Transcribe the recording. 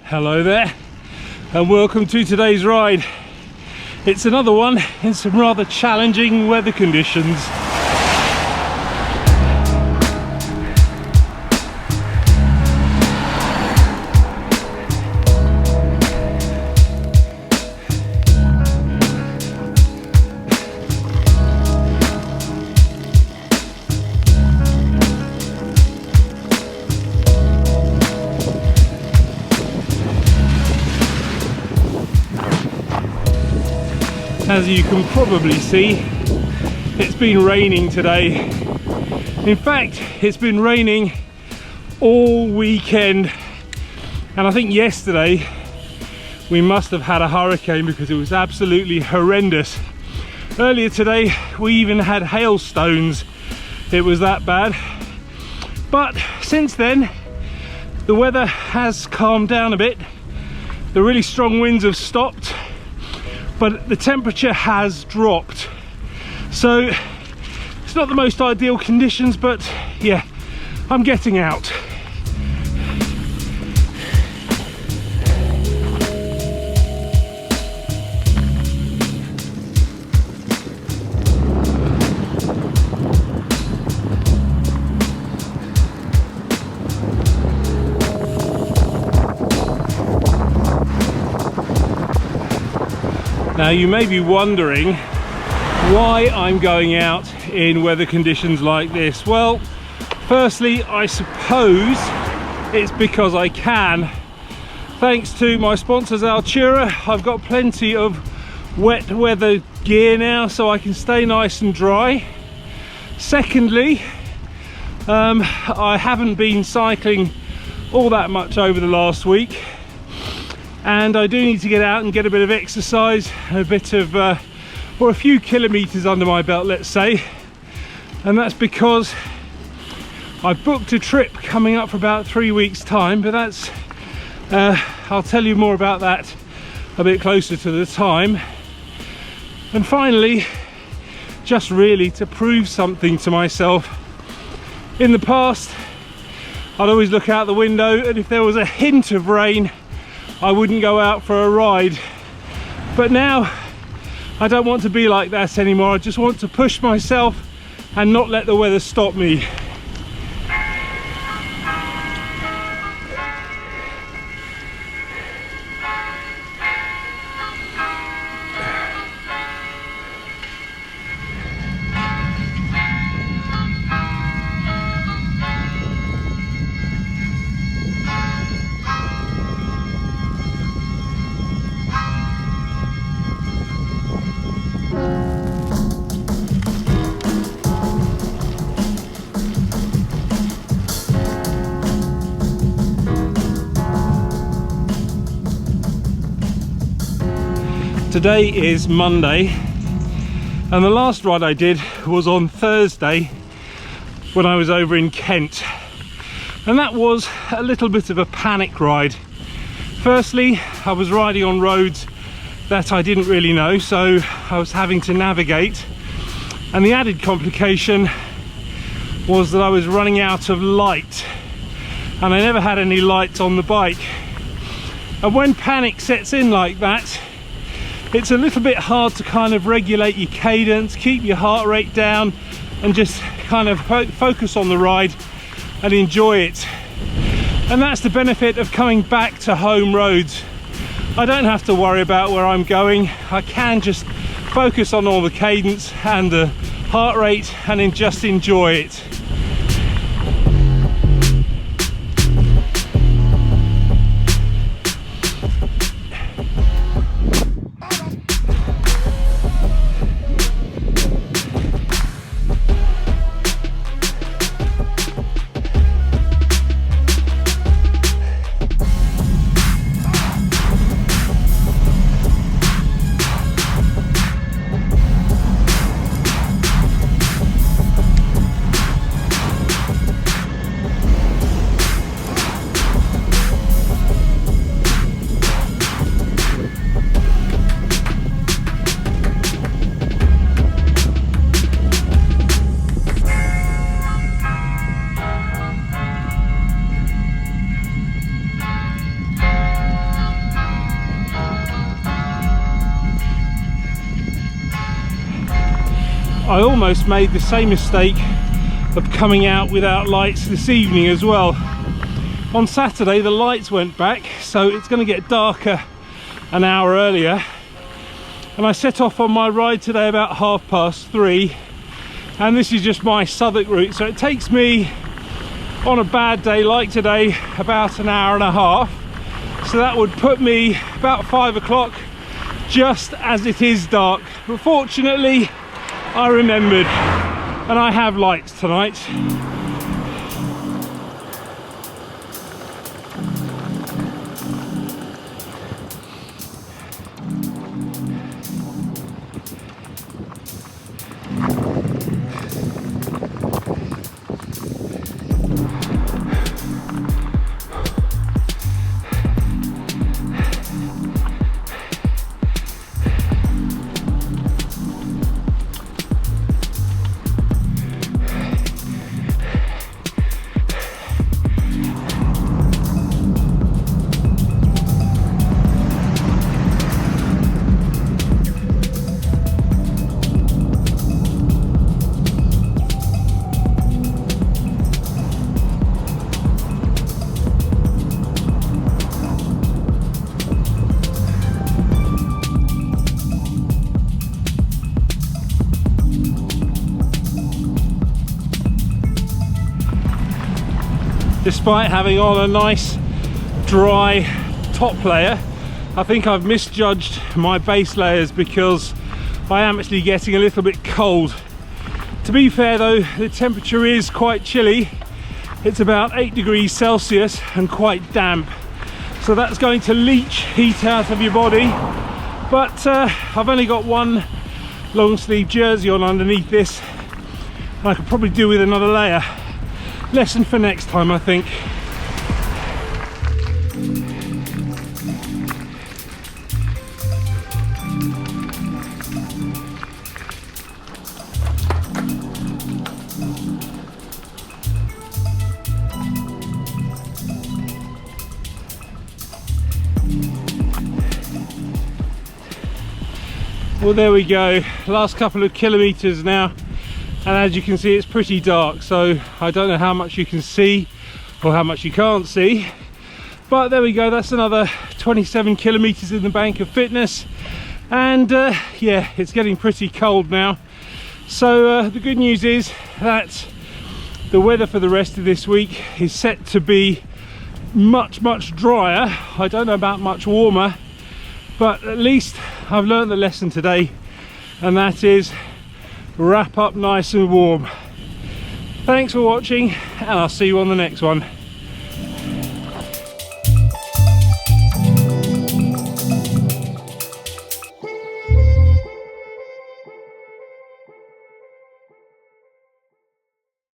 Hello there and welcome to today's ride. It's another one in some rather challenging weather conditions. As you can probably see, it's been raining today. In fact, it's been raining all weekend, and I think yesterday we must have had a hurricane because it was absolutely horrendous. Earlier today we even had hailstones. It was that bad. But since then the weather has calmed down a bit. The really strong winds have stopped, but the temperature has dropped, so it's not the most ideal conditions, but yeah, I'm getting out. Now you may be wondering why I'm going out in weather conditions like this. Well, firstly, I suppose it's because I can. Thanks to my sponsors Altura, I've got plenty of wet weather gear now so I can stay nice and dry. Secondly, I haven't been cycling all that much over the last week, and I do need to get out and get a bit of exercise, a bit of or a few kilometers under my belt, let's say. And that's because I've booked a trip coming up for about 3 weeks time, but that's I'll tell you more about that a bit closer to the time. And finally, just really to prove something to myself. In the past I'd always look out the window, and if there was a hint of rain I wouldn't go out for a ride. But now I don't want to be like that anymore. I just want to push myself and not let the weather stop me. Today is Monday, and the last ride I did was on Thursday when I was over in Kent, and that was a little bit of a panic ride. Firstly, I was riding on roads that I didn't really know, so I was having to navigate, and the added complication was that I was running out of light, and I never had any light on the bike. And when panic sets in like that, it's a little bit hard to kind of regulate your cadence, keep your heart rate down, and just kind of focus on the ride and enjoy it. And that's the benefit of coming back to home roads. I don't have to worry about where I'm going. I can just focus on all the cadence and the heart rate and then just enjoy it. I almost made the same mistake of coming out without lights this evening as well. On Saturday the lights went back, so it's going to get darker an hour earlier, and I set off on my ride today about 3:30, and this is just my Southwark route, so it takes me on a bad day like today about an hour and a half. So that would put me about 5 o'clock, just as it is dark. But fortunately I remembered, and I have lights tonight. Despite having on a nice dry top layer, I think I've misjudged my base layers because I am actually getting a little bit cold. To be fair though, the temperature is quite chilly. It's about 8 degrees Celsius and quite damp, so that's going to leach heat out of your body. But I've only got one long sleeve jersey on underneath this, and I could probably do with another layer. Lesson for next time, I think. Well, there we go, last couple of kilometers now, and as you can see it's pretty dark, so I don't know how much you can see or how much you can't see, but there we go. That's another 27 kilometers in the bank of fitness, and yeah, it's getting pretty cold now. So the good news is that the weather for the rest of this week is set to be much drier. I don't know about much warmer, but at least I've learned the lesson today, and that is wrap up nice and warm. Thanks for watching, and I'll see you on the next one.